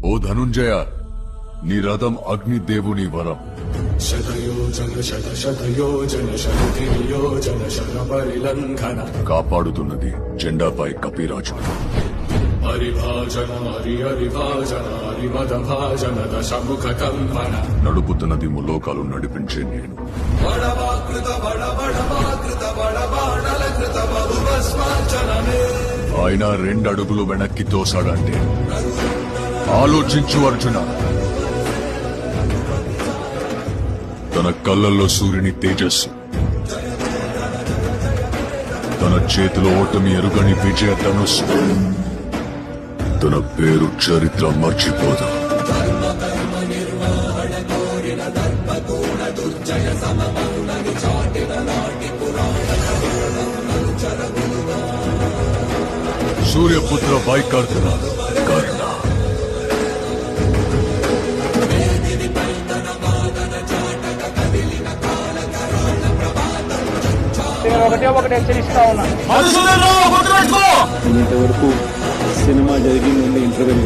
ఓ ధనుంజయ, నీ రథం అగ్నిదేవుని వరం. శతయోజన శత శతయోజన శతయోజన శత పరిలంఘన కాపాడుతున్నది జెండాపై కపిరాజు. హరిభాజన హరిహరిభాజన హరిమద భాజన దశముఖ కంపన నడుపుతున్నది ములోకాలు నడిపించే నేను. బడవాకృత బడబడవాకృత బడబాణలకృత బహుభస్మార్చనమే. ఆయన 2 అడుగులు వెనక్కి తోసాడంటే ఆలోచించు అర్జున. తన కళ్ళల్లో సూర్యుని తేజస్సు, తన చేతిలో ఓటమి ఎరుగని విజయ ధనుస్సు. తన పేరు చరిత్ర మర్చిపోదు. సూర్యపుత్ర వైకర్ణ కర్ణ. ఒకటే హెచ్చరిస్తా ఉన్నా. ఇంతవరకు సినిమా జరిగిందండి ఇంటర్వెల్